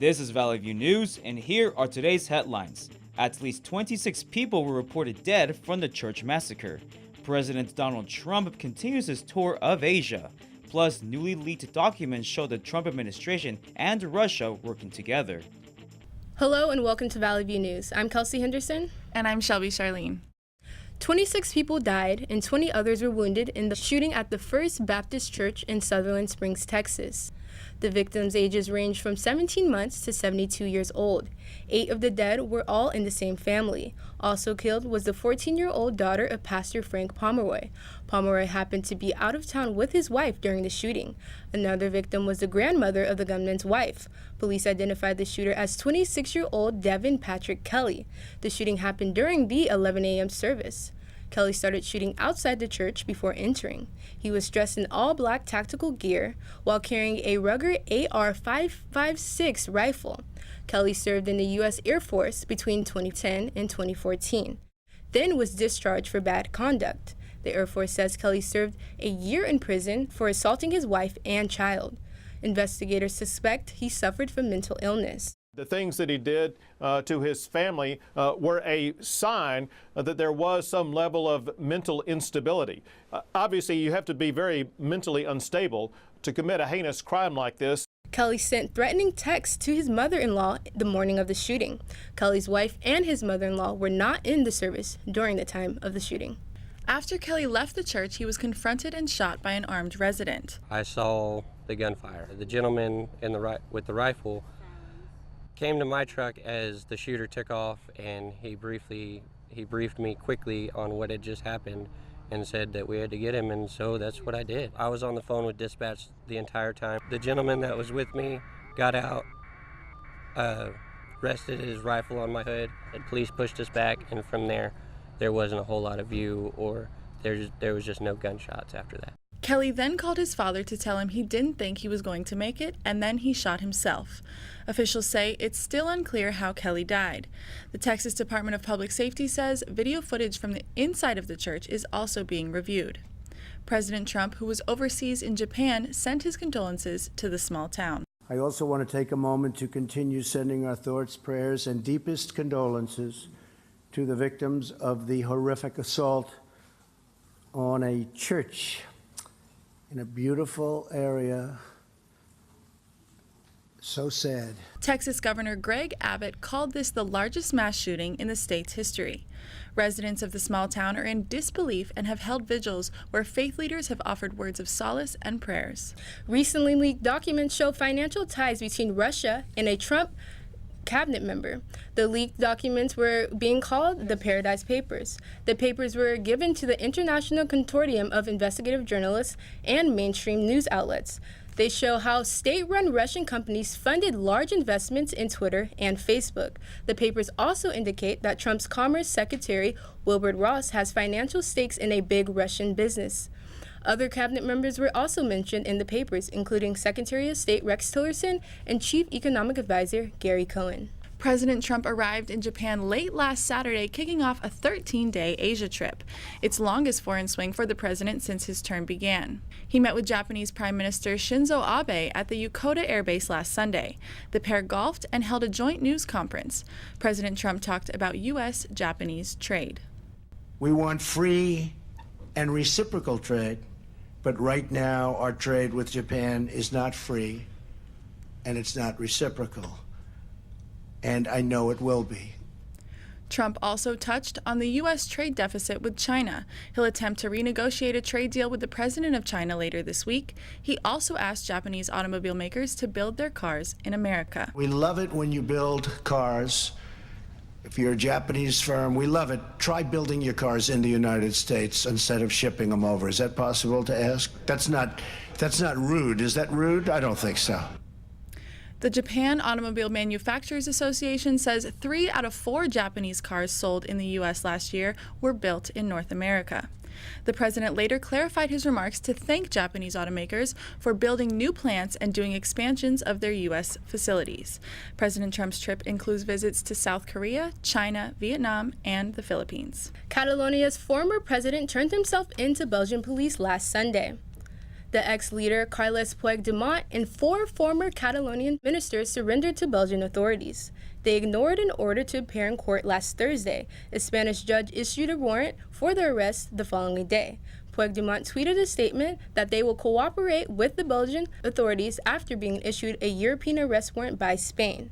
This is Valley View News, and here are today's headlines. At least 26 people were reported dead from the church massacre. President Donald Trump continues his tour of Asia. Plus, newly leaked documents show the Trump administration and Russia working together. Hello and welcome to Valley View News. I'm Kelsey Henderson. And I'm Shelby Charlene. 26 people died and 20 others were wounded in the shooting at the First Baptist Church in Sutherland Springs, Texas. The victims' ages range from 17 months to 72 years old. 8 of the dead were all in the same family. Also killed was the 14-year-old daughter of Pastor Frank Pomeroy. Pomeroy happened to be out of town with his wife during the shooting. Another victim was the grandmother of the gunman's wife. Police identified the shooter as 26-year-old Devin Patrick Kelly. The shooting happened during the 11 a.m. service. Kelly started shooting outside the church before entering. He was dressed in all-black tactical gear while carrying a Ruger AR-556 rifle. Kelly served in the U.S. Air Force between 2010 and 2014, then was discharged for bad conduct. The Air Force says Kelly served a year in prison for assaulting his wife and child. Investigators suspect he suffered from mental illness. The things that he did to his family were a sign that there was some level of mental instability. Obviously, you have to be very mentally unstable to commit a heinous crime like this. Kelly sent threatening texts to his mother-in-law the morning of the shooting. Kelly's wife and his mother-in-law were not in the service during the time of the shooting. After Kelly left the church, he was confronted and shot by an armed resident. I saw the gunfire. The gentleman with the rifle came to my truck as the shooter took off, and he briefed me quickly on what had just happened and said that we had to get him, and so that's what I did. I was on the phone with dispatch the entire time. The gentleman that was with me got out, rested his rifle on my hood, and police pushed us back, and from there wasn't a whole lot of view, or there was just no gunshots after that. Kelly then called his father to tell him he didn't think he was going to make it, and then he shot himself. Officials say it's still unclear how Kelly died. The Texas Department of Public Safety says video footage from the inside of the church is also being reviewed. President Trump, who was overseas in Japan, sent his condolences to the small town. I also want to take a moment to continue sending our thoughts, prayers, and deepest condolences to the victims of the horrific assault on a church in a beautiful area. So sad. Texas Governor Greg Abbott called this the largest mass shooting in the state's history. Residents of the small town are in disbelief and have held vigils where faith leaders have offered words of solace and prayers. Recently leaked documents show financial ties between Russia and a Trump cabinet member. The leaked documents were being called the Paradise Papers. The papers were given to the International Consortium of Investigative Journalists and mainstream news outlets. They show how state-run Russian companies funded large investments in Twitter and Facebook. The papers also indicate that Trump's Commerce Secretary Wilbur Ross has financial stakes in a big Russian business. Other cabinet members were also mentioned in the papers, including Secretary of State Rex Tillerson and Chief Economic Advisor Gary Cohn. President Trump arrived in Japan late last Saturday, kicking off a 13-day Asia trip. It's longest foreign swing for the president since his term began. He met with Japanese Prime Minister Shinzo Abe at the Yokota Air Base last Sunday. The pair golfed and held a joint news conference. President Trump talked about U.S.-Japanese trade. We want free and reciprocal trade, but right now our trade with Japan is not free and it's not reciprocal. And I know it will be. Trump also touched on the U.S. trade deficit with China. He'll attempt to renegotiate a trade deal with the president of China later this week. He also asked Japanese automobile makers to build their cars in America. We love it when you build cars. If you're a Japanese firm, we love it. Try building your cars in the United States instead of shipping them over. Is that possible to ask? That's not rude. Is that rude? I don't think so. The Japan Automobile Manufacturers Association says 3 out of 4 Japanese cars sold in the U.S. last year were built in North America. The president later clarified his remarks to thank Japanese automakers for building new plants and doing expansions of their U.S. facilities. President Trump's trip includes visits to South Korea, China, Vietnam, and the Philippines. Catalonia's former president turned himself in to Belgian police last Sunday. The ex-leader Carles Puigdemont and 4 former Catalonian ministers surrendered to Belgian authorities. They ignored an order to appear in court last Thursday. A Spanish judge issued a warrant for their arrest the following day. Puigdemont tweeted a statement that they will cooperate with the Belgian authorities after being issued a European arrest warrant by Spain.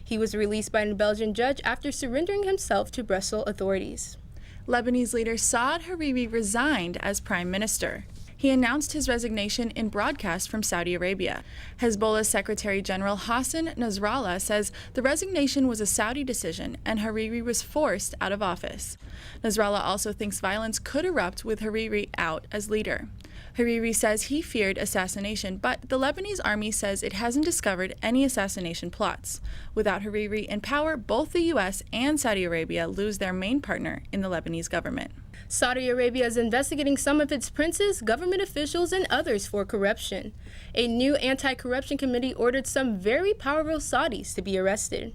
He was released by a Belgian judge after surrendering himself to Brussels authorities. Lebanese leader Saad Hariri resigned as prime minister. He announced his resignation in broadcast from Saudi Arabia. Hezbollah's Secretary General Hassan Nasrallah says the resignation was a Saudi decision and Hariri was forced out of office. Nasrallah also thinks violence could erupt with Hariri out as leader. Hariri says he feared assassination, but the Lebanese army says it hasn't discovered any assassination plots. Without Hariri in power, both the U.S. and Saudi Arabia lose their main partner in the Lebanese government. Saudi Arabia is investigating some of its princes, government officials, and others for corruption. A new anti-corruption committee ordered some very powerful Saudis to be arrested.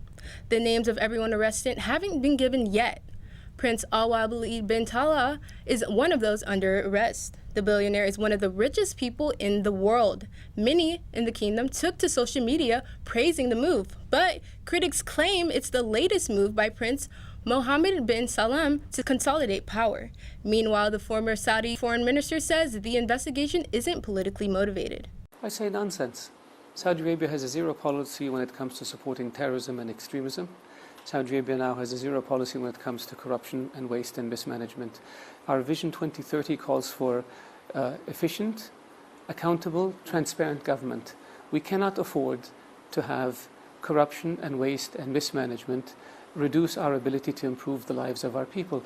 The names of everyone arrested haven't been given yet. Prince Al-Walid bin Talal is one of those under arrest. The billionaire is one of the richest people in the world. Many in the kingdom took to social media praising the move, but critics claim it's the latest move by Prince Mohammed bin Salman to consolidate power. Meanwhile, the former Saudi foreign minister says the investigation isn't politically motivated. I say nonsense. Saudi Arabia has a zero policy when it comes to supporting terrorism and extremism. Saudi Arabia now has a zero policy when it comes to corruption and waste and mismanagement. Our Vision 2030 calls for efficient, accountable, transparent government. We cannot afford to have corruption and waste and mismanagement reduce our ability to improve the lives of our people.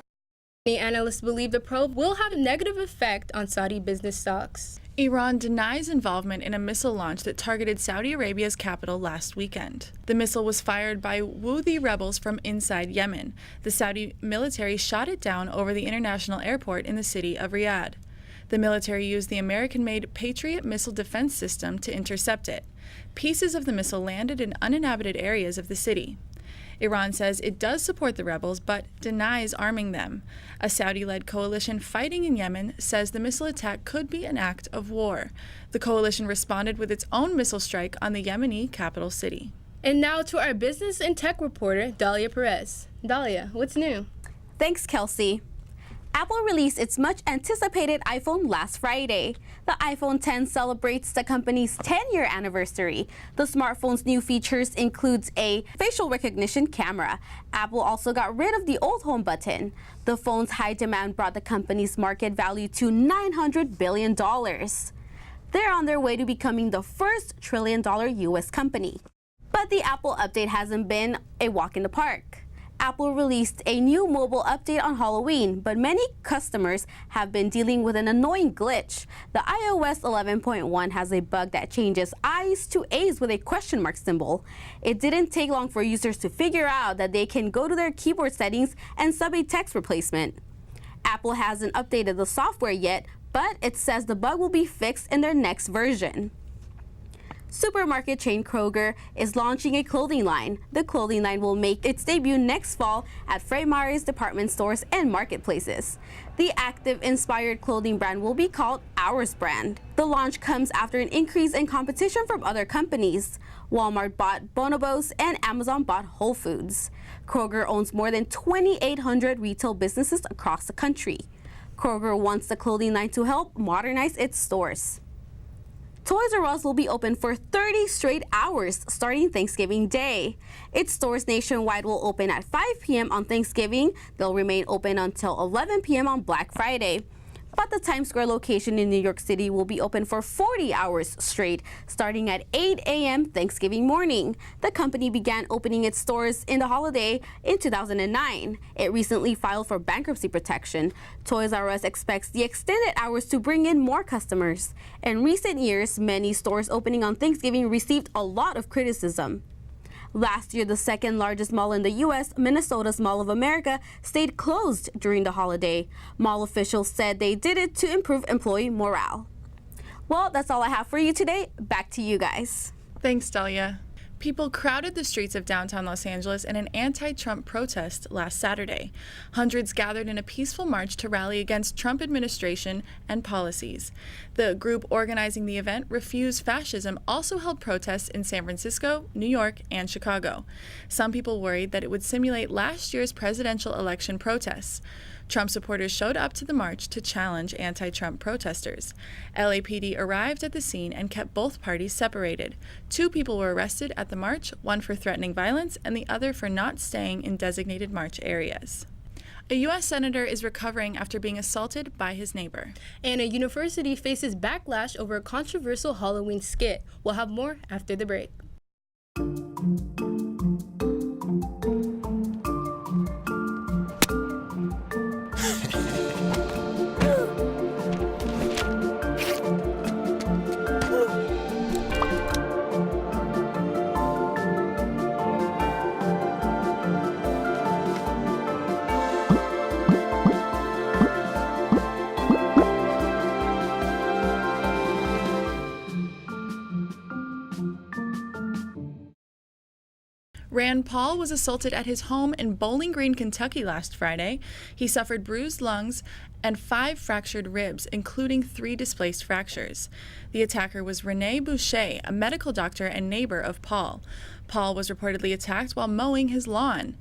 Many analysts believe the probe will have a negative effect on Saudi business stocks. Iran denies involvement in a missile launch that targeted Saudi Arabia's capital last weekend. The missile was fired by Houthi rebels from inside Yemen. The Saudi military shot it down over the international airport in the city of Riyadh. The military used the American-made Patriot missile defense system to intercept it. Pieces of the missile landed in uninhabited areas of the city. Iran says it does support the rebels, but denies arming them. A Saudi-led coalition fighting in Yemen says the missile attack could be an act of war. The coalition responded with its own missile strike on the Yemeni capital city. And now to our business and tech reporter, Dalia Perez. Dalia, what's new? Thanks, Kelsey. Apple released its much-anticipated iPhone last Friday. The iPhone X celebrates the company's 10-year anniversary. The smartphone's new features includes a facial recognition camera. Apple also got rid of the old home button. The phone's high demand brought the company's market value to $900 billion. They're on their way to becoming the first trillion-dollar U.S. company. But the Apple update hasn't been a walk in the park. Apple released a new mobile update on Halloween, but many customers have been dealing with an annoying glitch. The iOS 11.1 has a bug that changes I's to A's with a question mark symbol. It didn't take long for users to figure out that they can go to their keyboard settings and sub a text replacement. Apple hasn't updated the software yet, but it says the bug will be fixed in their next version. Supermarket chain Kroger is launching a clothing line. The clothing line will make its debut next fall at Fred Meyer's department stores and marketplaces. The active-inspired clothing brand will be called Ours Brand. The launch comes after an increase in competition from other companies. Walmart bought Bonobos and Amazon bought Whole Foods. Kroger owns more than 2,800 retail businesses across the country. Kroger wants the clothing line to help modernize its stores. Toys R Us will be open for 30 straight hours starting Thanksgiving Day. Its stores nationwide will open at 5 p.m. on Thanksgiving. They'll remain open until 11 p.m. on Black Friday. But the Times Square location in New York City will be open for 40 hours straight, starting at 8 a.m. Thanksgiving morning. The company began opening its stores in the holiday in 2009. It recently filed for bankruptcy protection. Toys R Us expects the extended hours to bring in more customers. In recent years, many stores opening on Thanksgiving received a lot of criticism. Last year, the second largest mall in the U.S., Minnesota's Mall of America, stayed closed during the holiday. Mall officials said they did it to improve employee morale. Well, that's all I have for you today. Back to you guys. Thanks, Dalia. People crowded the streets of downtown Los Angeles in an anti-Trump protest last Saturday. Hundreds gathered in a peaceful march to rally against Trump administration and policies. The group organizing the event, Refuse Fascism, also held protests in San Francisco, New York, and Chicago. Some people worried that it would simulate last year's presidential election protests. Trump supporters showed up to the march to challenge anti-Trump protesters. LAPD arrived at the scene and kept both parties separated. 2 people were arrested at the march, one for threatening violence and the other for not staying in designated march areas. A U.S. senator is recovering after being assaulted by his neighbor. And a university faces backlash over a controversial Halloween skit. We'll have more after the break. Rand Paul was assaulted at his home in Bowling Green, Kentucky last Friday. He suffered bruised lungs and 5 fractured ribs, including 3 displaced fractures. The attacker was Rene Boucher, a medical doctor and neighbor of Paul. Paul was reportedly attacked while mowing his lawn.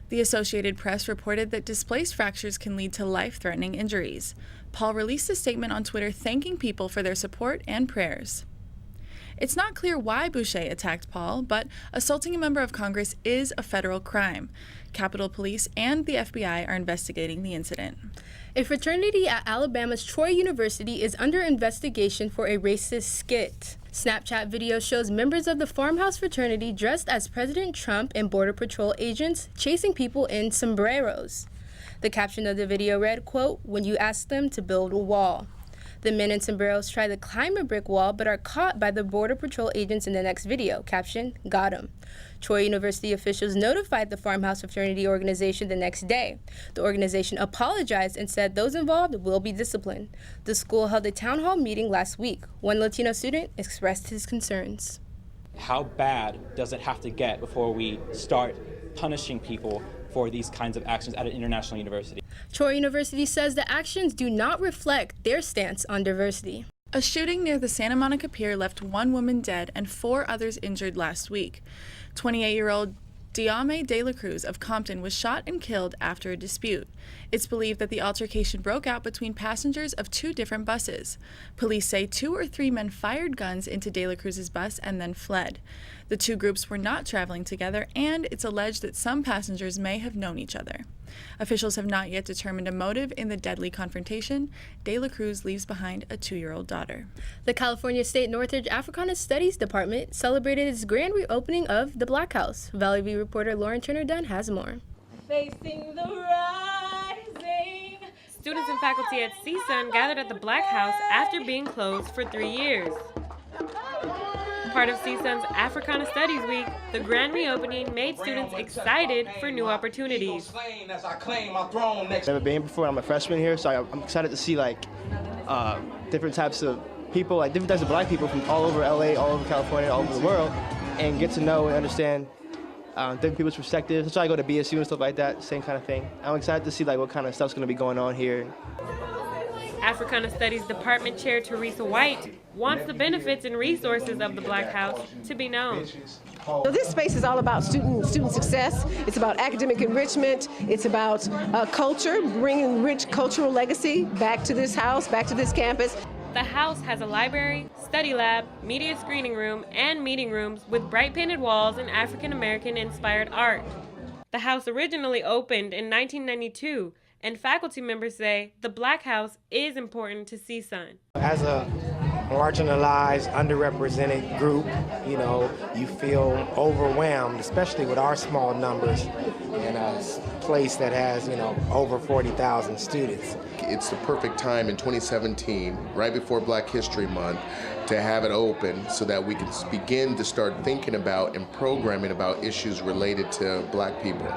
The Associated Press reported that displaced fractures can lead to life-threatening injuries. Paul released a statement on Twitter thanking people for their support and prayers. It's not clear why Boucher attacked Paul, but assaulting a member of Congress is a federal crime. Capitol Police and the FBI are investigating the incident. A fraternity at Alabama's Troy University is under investigation for a racist skit. Snapchat video shows members of the Farmhouse fraternity dressed as President Trump and Border Patrol agents chasing people in sombreros. The caption of the video read, quote, "When you ask them to build a wall." The men in sombreros try to climb a brick wall but are caught by the Border Patrol agents in the next video. Caption, "Got 'em." Troy University officials notified the Farmhouse Fraternity organization the next day. The organization apologized and said those involved will be disciplined. The school held a town hall meeting last week. One Latino student expressed his concerns. How bad does it have to get before we start punishing people for these kinds of actions at an international university? Troy University says the actions do not reflect their stance on diversity. A shooting near the Santa Monica Pier left 1 woman dead and 4 others injured last week. 28-year-old Diame De La Cruz of Compton was shot and killed after a dispute. It's believed that the altercation broke out between passengers of 2 different buses. Police say 2 or 3 men fired guns into De La Cruz's bus and then fled. The 2 groups were not traveling together, and it's alleged that some passengers may have known each other. Officials have not yet determined a motive in the deadly confrontation. De La Cruz leaves behind a 2-year-old daughter. The California State Northridge Africana Studies Department celebrated its grand reopening of the Black House. Valley View reporter Lauren Turner-Dunn has more. Facing the rising. Students and faculty at CSUN gathered at the Black House after being closed for 3 years. Part of CSUN's Africana Studies Week, the grand reopening made students excited for new opportunities. Never been here before. I'm a freshman here, so I'm excited to see different types of people, like different types of black people from all over LA, all over California, all over the world, and get to know and understand different people's perspectives. That's why I go to BSU and stuff like that, same kind of thing. I'm excited to see what kind of stuff's going to be going on here. Africana Studies Department Chair Teresa White wants the benefits and resources of the Black House to be known. So this space is all about student success. It's about academic enrichment. It's about culture, bringing rich cultural legacy back to this house, back to this campus. The house has a library, study lab, media screening room, and meeting rooms with bright painted walls and African American inspired art. The house originally opened in 1992, and faculty members say the Black House is important to CSUN. As a marginalized, underrepresented group, you feel overwhelmed, especially with our small numbers in a place that has, over 40,000 students. It's the perfect time in 2017, right before Black History Month, to have it open so that we can begin to start thinking about and programming about issues related to black people.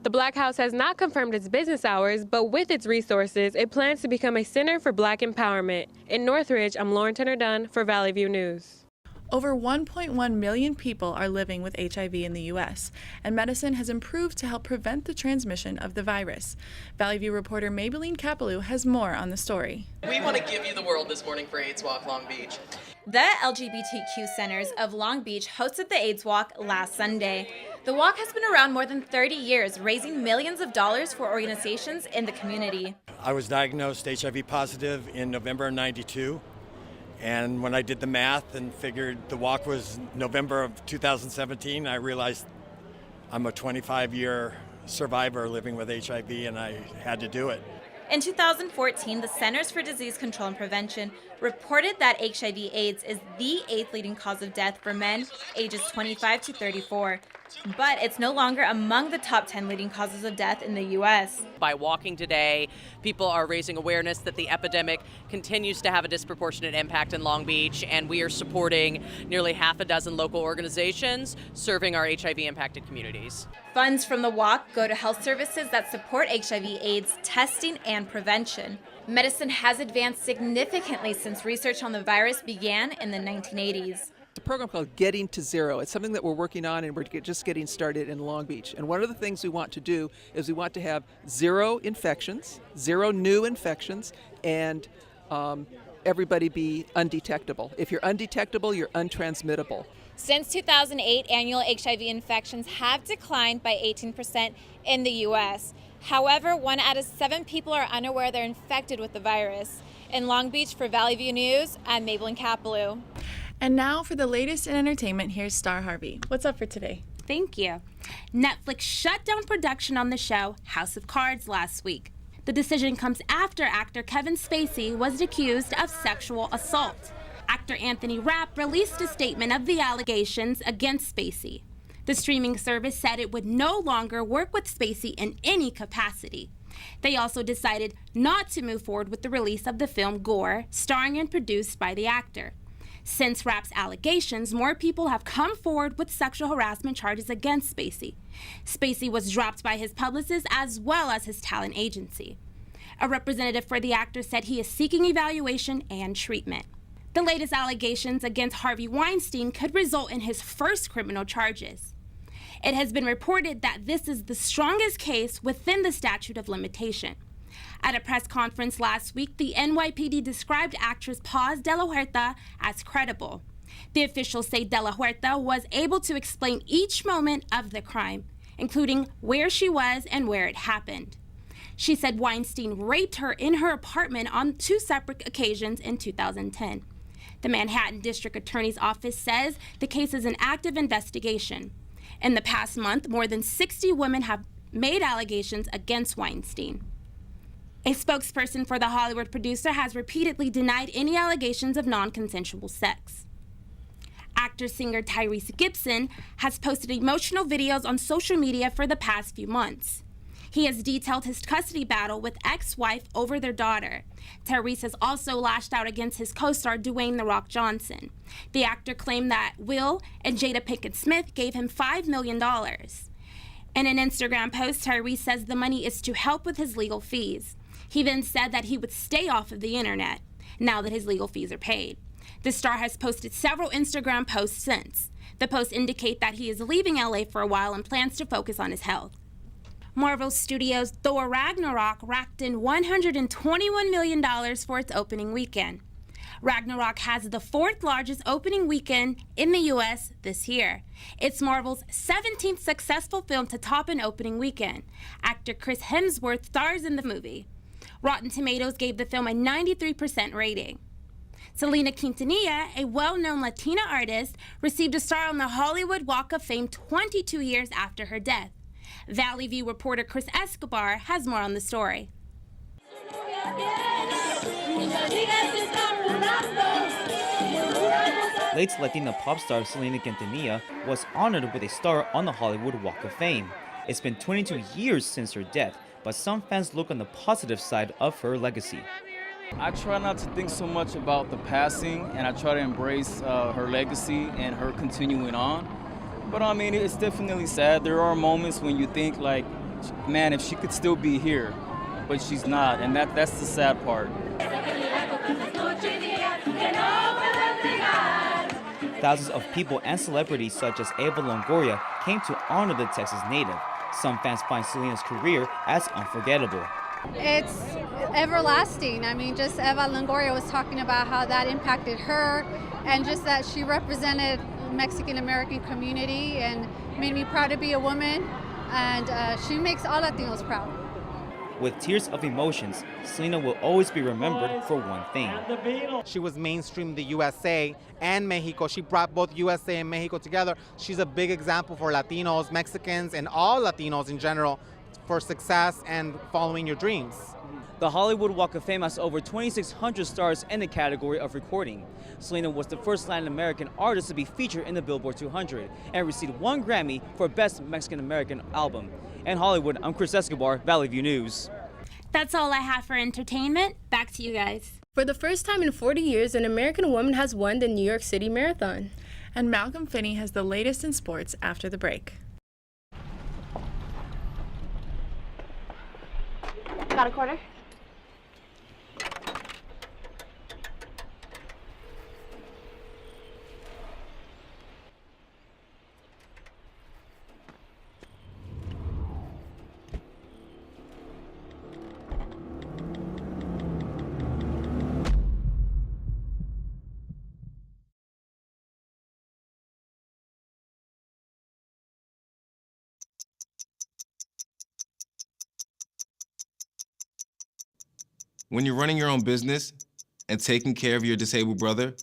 The Black House has not confirmed its business hours, but with its resources, it plans to become a center for black empowerment. In Northridge, I'm Lauren Turner-Dunn for Valley View News. Over 1.1 million people are living with HIV in the U.S., and medicine has improved to help prevent the transmission of the virus. Valley View reporter Maybelline Kapalou has more on the story. We want to give you the world this morning for AIDS Walk Long Beach. The LGBTQ Centers of Long Beach hosted the AIDS Walk last Sunday. The walk has been around more than 30 years, raising millions of dollars for organizations in the community. I was diagnosed HIV positive in November of '92. And when I did the math and figured the walk was November of 2017, I realized I'm a 25-year survivor living with HIV, and I had to do it. In 2014, the Centers for Disease Control and Prevention reported that HIV/AIDS is the 8th leading cause of death for men ages 25 to 34. But it's no longer among the top 10 leading causes of death in the U.S. By walking today, people are raising awareness that the epidemic continues to have a disproportionate impact in Long Beach, and we are supporting nearly half a dozen local organizations serving our HIV-impacted communities. Funds from the walk go to health services that support HIV/AIDS testing and prevention. Medicine has advanced significantly since research on the virus began in the 1980s. It's a program called Getting to Zero. It's something that we're working on, and we're just getting started in Long Beach. And one of the things we want to do is we want to have zero infections, zero new infections, and everybody be undetectable. If you're undetectable, you're untransmittable. Since 2008, annual HIV infections have declined by 18% in the U.S. However, 1 out of 7 people are unaware they're infected with the virus. In Long Beach, for Valley View News, I'm Maybelline Kapalou. And now for the latest in entertainment, here's Star Harvey. What's up for today? Thank you. Netflix shut down production on the show House of Cards last week. The decision comes after actor Kevin Spacey was accused of sexual assault. Actor Anthony Rapp released a statement of the allegations against Spacey. The streaming service said it would no longer work with Spacey in any capacity. They also decided not to move forward with the release of the film Gore, starring and produced by the actor. Since Rapp's allegations, more people have come forward with sexual harassment charges against Spacey. Spacey was dropped by his publicist as well as his talent agency. A representative for the actor said he is seeking evaluation and treatment. The latest allegations against Harvey Weinstein could result in his first criminal charges. It has been reported that this is the strongest case within the statute of limitation. At a press conference last week, the NYPD described actress Paz de la Huerta as credible. The officials say de la Huerta was able to explain each moment of the crime, including where she was and where it happened. She said Weinstein raped her in her apartment on 2 separate occasions in 2010. The Manhattan District Attorney's Office says the case is an active investigation. In the past month, more than 60 women have made allegations against Weinstein. A spokesperson for the Hollywood producer has repeatedly denied any allegations of non-consensual sex. Actor-singer Tyrese Gibson has posted emotional videos on social media for the past few months. He has detailed his custody battle with ex-wife over their daughter. Tyrese has also lashed out against his co-star Dwayne "The Rock" Johnson. The actor claimed that Will and Jada Pinkett Smith gave him $5 million. In an Instagram post, Tyrese says the money is to help with his legal fees. He then said that he would stay off of the internet now that his legal fees are paid. The star has posted several Instagram posts since. The posts indicate that he is leaving LA for a while and plans to focus on his health. Marvel Studios' Thor Ragnarok racked in $121 million for its opening weekend. Ragnarok has the 4th largest opening weekend in the U.S. this year. It's Marvel's 17th successful film to top an opening weekend. Actor Chris Hemsworth stars in the movie. Rotten Tomatoes gave the film a 93% rating. Selena Quintanilla, a well-known Latina artist, received a star on the Hollywood Walk of Fame 22 years after her death. Valley View reporter Chris Escobar has more on the story. Late Latina pop star Selena Quintanilla was honored with a star on the Hollywood Walk of Fame. It's been 22 years since her death, but some fans look on the positive side of her legacy. I try not to think so much about the passing, and I try to embrace her legacy and her continuing on. But I mean, it's definitely sad. There are moments when you think like, man, if she could still be here, but she's not, and that's the sad part. Thousands of people and celebrities such as Eva Longoria came to honor the Texas native. Some fans find Selena's career as unforgettable. It's everlasting. I mean, just Eva Longoria was talking about how that impacted her and just that she represented the Mexican-American community and made me proud to be a woman, and she makes all Latinos proud. With tears of emotions, Selena will always be remembered for one thing. She was mainstream the USA and Mexico. She brought both USA and Mexico together. She's a big example for Latinos, Mexicans, and all Latinos in general for success and following your dreams. The Hollywood Walk of Fame has over 2,600 stars in the category of recording. Selena was the first Latin American artist to be featured in the Billboard 200 and received 1 Grammy for Best Mexican American Album. In Hollywood, I'm Chris Escobar, Valley View News. That's all I have for entertainment. Back to you guys. For the first time in 40 years, an American woman has won the New York City Marathon. And Malcolm Finney has the latest in sports after the break. Got a quarter? When you're running your own business and taking care of your disabled brother,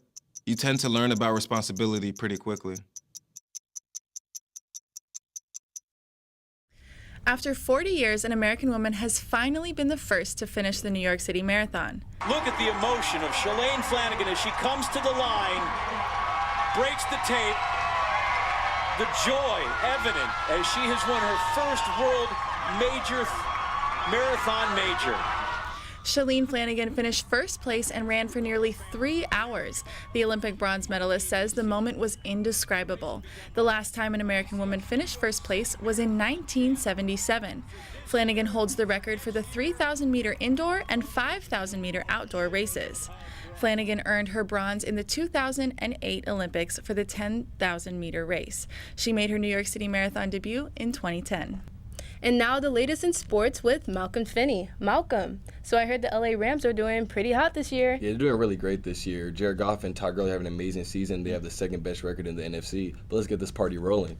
you tend to learn about responsibility pretty quickly. After 40 years, an American woman has finally been the first to finish the New York City Marathon. Look at the emotion of Shalane Flanagan as she comes to the line, breaks the tape, the joy evident as she has won her first world marathon major. Shalane Flanagan finished first place and ran for nearly 3 hours. The Olympic bronze medalist says the moment was indescribable. The last time an American woman finished first place was in 1977. Flanagan holds the record for the 3,000-meter indoor and 5,000-meter outdoor races. Flanagan earned her bronze in the 2008 Olympics for the 10,000-meter race. She made her New York City Marathon debut in 2010. And now the latest in sports with Malcolm Finney. Malcolm, so I heard the LA Rams are doing pretty hot this year. Yeah, they're doing really great this year. Jared Goff and Todd Gurley have an amazing season. They have the second best record in the NFC. But let's get this party rolling.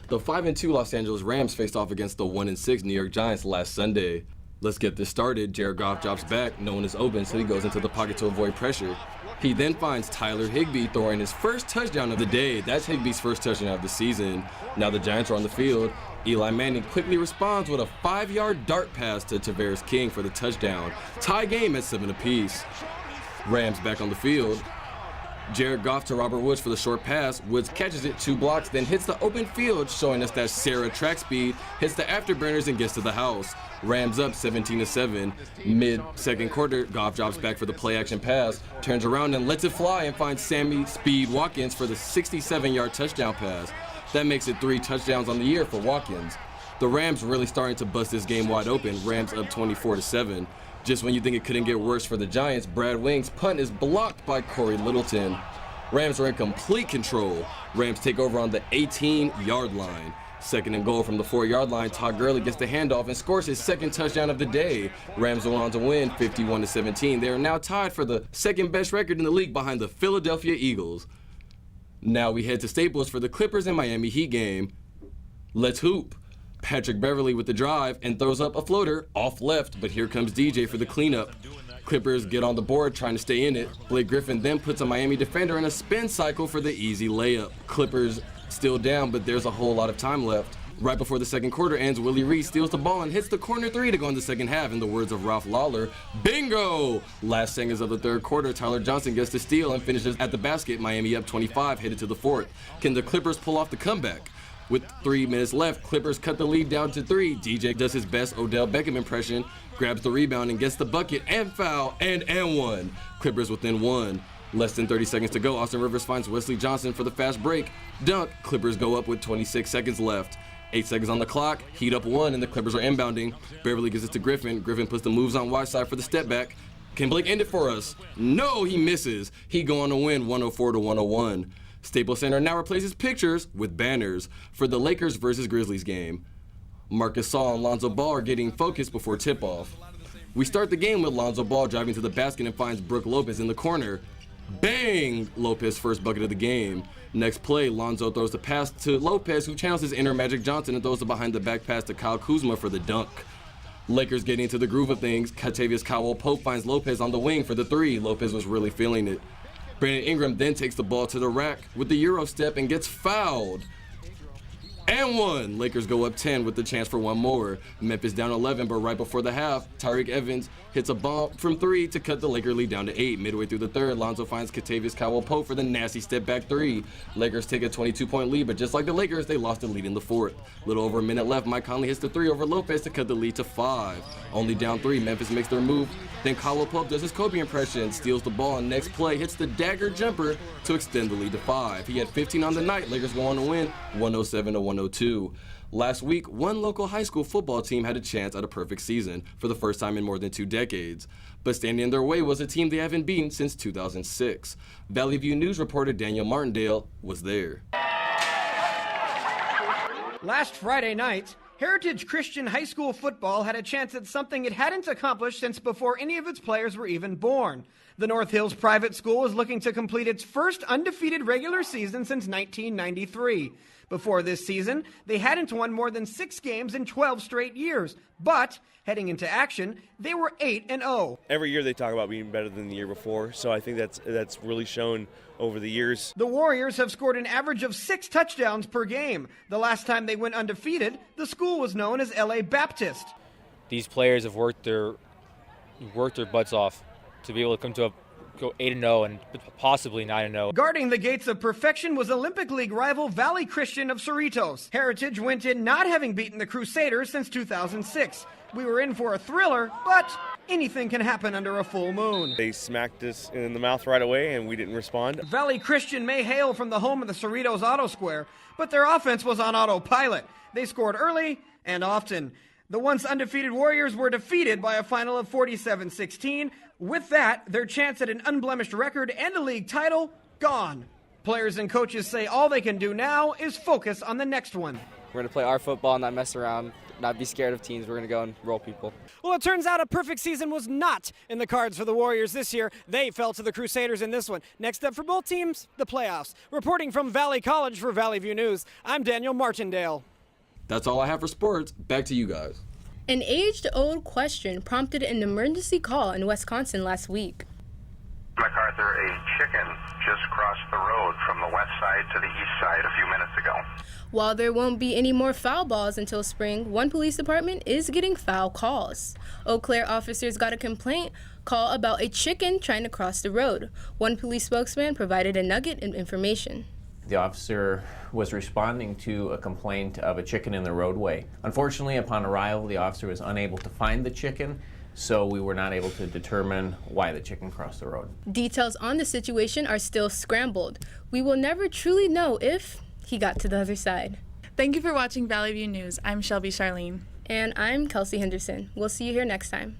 The 5-2 Los Angeles Rams faced off against the 1-6 New York Giants last Sunday. Let's get this started. Jared Goff drops back. No one is open, so he goes into the pocket to avoid pressure. He then finds Tyler Higbee throwing his first touchdown of the day. That's Higbee's first touchdown of the season. Now the Giants are on the field. Eli Manning quickly responds with a 5-yard dart pass to Tavares King for the touchdown. Tie game at 7 apiece. Rams back on the field. Jared Goff to Robert Woods for the short pass. Woods catches it 2 blocks, then hits the open field, showing us that Sarah track speed, hits the afterburners and gets to the house. Rams up 17-7. Mid-second quarter, Goff drops back for the play-action pass, turns around and lets it fly and finds Sammy Speed Watkins for the 67-yard touchdown pass. That makes it 3 touchdowns on the year for Watkins. The Rams really starting to bust this game wide open. Rams up 24-7. Just when you think it couldn't get worse for the Giants, Brad Wing's punt is blocked by Corey Littleton. Rams are in complete control. Rams take over on the 18-yard line. Second and goal from the 4-yard line, Todd Gurley gets the handoff and scores his second touchdown of the day. Rams go on to win 51-17. They are now tied for the second best record in the league behind the Philadelphia Eagles. Now we head to Staples for the Clippers and Miami Heat game. Let's hoop. Patrick Beverly with the drive and throws up a floater off left, but here comes DJ for the cleanup. Clippers get on the board trying to stay in it. Blake Griffin then puts a Miami defender in a spin cycle for the easy layup. Clippers still down, but there's a whole lot of time left. Right before the second quarter ends, Willie Reed steals the ball and hits the corner 3 to go in the second half. In the words of Ralph Lawler, bingo! Last seconds of the third quarter, Tyler Johnson gets the steal and finishes at the basket. Miami up 25, headed to the fourth. Can the Clippers pull off the comeback? With 3 minutes left, Clippers cut the lead down to 3. DJ does his best Odell Beckham impression, grabs the rebound and gets the bucket and foul and one. Clippers within 1. Less than 30 seconds to go, Austin Rivers finds Wesley Johnson for the fast break. Dunk, Clippers go up with 26 seconds left. 8 seconds on the clock, Heat up 1 and the Clippers are inbounding. Beverly gives it to Griffin. Griffin puts the moves on wide side for the step back. Can Blake end it for us? No, he misses. He go on to win 104-101. Staples Center now replaces pictures with banners for the Lakers versus Grizzlies game. Marcus Saul and Lonzo Ball are getting focused before tip-off. We start the game with Lonzo Ball driving to the basket and finds Brook Lopez in the corner. Bang! Lopez first bucket of the game. Next play, Lonzo throws the pass to Lopez, who channels his inner Magic Johnson and throws the behind-the-back pass to Kyle Kuzma for the dunk. Lakers getting into the groove of things. Kentavious Caldwell-Pope finds Lopez on the wing for the three. Lopez was really feeling it. Brandon Ingram then takes the ball to the rack with the Euro step and gets fouled. And one. Lakers go up 10 with the chance for one more. Memphis down 11, but right before the half, Tyreke Evans hits a bomb from 3 to cut the Laker lead down to 8. Midway through the third, Lonzo finds Kentavious Caldwell-Pope for the nasty step-back 3. Lakers take a 22-point lead, but just like the Lakers, they lost the lead in the fourth. Little over a minute left, Mike Conley hits the 3 over Lopez to cut the lead to 5. Only down 3, Memphis makes their move. Then Caldwell-Pope does his Kobe impression, steals the ball, and next play hits the dagger jumper to extend the lead to 5. He had 15 on the night. Lakers go on to win 107-102. Last week, one local high school football team had a chance at a perfect season for the first time in more than 2 decades. But standing in their way was a team they haven't beaten since 2006. Valley View News reporter Daniel Martindale was there. Last Friday night, Heritage Christian High School football had a chance at something it hadn't accomplished since before any of its players were even born. The North Hills Private School is looking to complete its first undefeated regular season since 1993. Before this season, they hadn't won more than 6 games in 12 straight years. But, heading into action, they were 8-0. Every year they talk about being better than the year before, so I think that's really shown over the years. The Warriors have scored an average of 6 touchdowns per game. The last time they went undefeated, the school was known as LA Baptist. These players have worked their butts off to be able to come to go 8-0 and possibly 9-0. Guarding the gates of perfection was Olympic League rival Valley Christian of Cerritos. Heritage went in not having beaten the Crusaders since 2006. We were in for a thriller, but anything can happen under a full moon. They smacked us in the mouth right away and we didn't respond. Valley Christian may hail from the home of the Cerritos Auto Square, but their offense was on autopilot. They scored early and often. The once undefeated Warriors were defeated by a final of 47-16. With that, their chance at an unblemished record and a league title, gone. Players and coaches say all they can do now is focus on the next one. We're going to play our football and not mess around, not be scared of teams. We're going to go and roll people. Well, it turns out a perfect season was not in the cards for the Warriors this year. They fell to the Crusaders in this one. Next up for both teams, the playoffs. Reporting from Valley College for Valley View News, I'm Daniel Martindale. That's all I have for sports. Back to you guys. An age-old question prompted an emergency call in Wisconsin last week. MacArthur, a chicken just crossed the road from the west side to the east side a few minutes ago. While there won't be any more foul balls until spring, one police department is getting foul calls. Eau Claire officers got a complaint call about a chicken trying to cross the road. One police spokesman provided a nugget of information. The officer was responding to a complaint of a chicken in the roadway. Unfortunately, upon arrival, the officer was unable to find the chicken, so we were not able to determine why the chicken crossed the road. Details on the situation are still scrambled. We will never truly know if he got to the other side. Thank you for watching Valley View News. I'm Shelby Charlene. And I'm Kelsey Henderson. We'll see you here next time.